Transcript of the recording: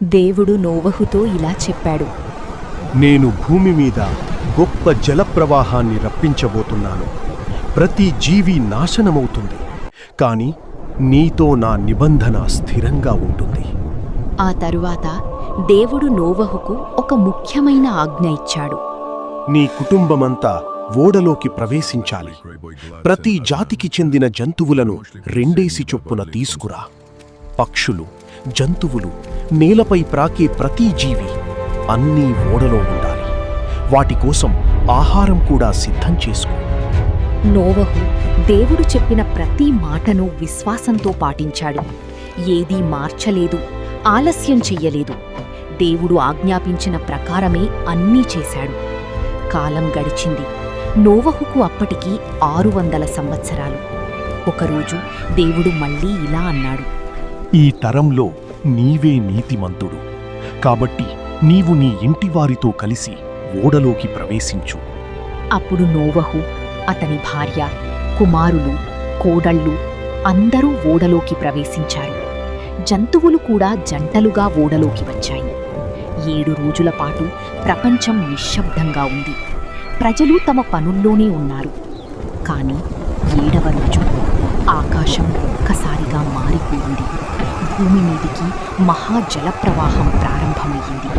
దేవుడు నోవహుతో ఇలా చెప్పాడు. నేను భూమి మీద గొప్ప జలప్రవాహాన్ని రప్పించబోతున్నాను. ప్రతి జీవి నాశనమవుతుంది, కాని నీతో నా నిబంధన స్థిరంగా ఉంటుంది. ఆ తరువాత దేవుడు నోవహుకు ఒక ముఖ్యమైన ఆజ్ఞ ఇచ్చాడు. నీ కుటుంబమంతా ఓడలోకి ప్రవేశించాలి. ప్రతి జాతికి చెందిన జంతువులను 2 చొప్పున తీసుకురా. పక్షులు, జంతువులు, నేలపై ప్రాకే ప్రతి జీవి అన్నీ ఓడలో ఉండాలి. వాటి కోసం ఆహారం కూడా సిద్ధం చేసుకో. నోవహు దేవుడు చెప్పిన ప్రతి మాటను విశ్వాసంతో పాటించాడు. ఏదీ మార్చలేదు, ఆలస్యం చెయ్యలేదు. దేవుడు ఆజ్ఞాపించిన ప్రకారమే అన్నీ చేశాడు. కాలం గడిచింది. నోవహుకు అప్పటికి 600 సంవత్సరాలు. ఒకరోజు దేవుడు మళ్ళీ ఇలా అన్నాడు. ఈ తరంలో నీవే నీతిమంతుడు, కాబట్టి నీవు నీ ఇంటివారితో కలిసి ఓడలోకి ప్రవేశించు. అప్పుడు నోవహు, అతని భార్య, కుమారులు, కోడళ్ళు అందరూ ఓడలోకి ప్రవేశించారు. జంతువులు కూడా జంటలుగా ఓడలోకి వచ్చాయి. 7 రోజుల పాటు ప్రపంచం నిశ్శబ్దంగా ఉంది. ప్రజలు తమ పనుల్లోనే ఉన్నారు. కాని 7వ రోజు ఆకాశం ఒక్కసారిగా మారిపోయింది. భూమి మీదికి మహాజలప్రవాహం ప్రారంభమయ్యింది.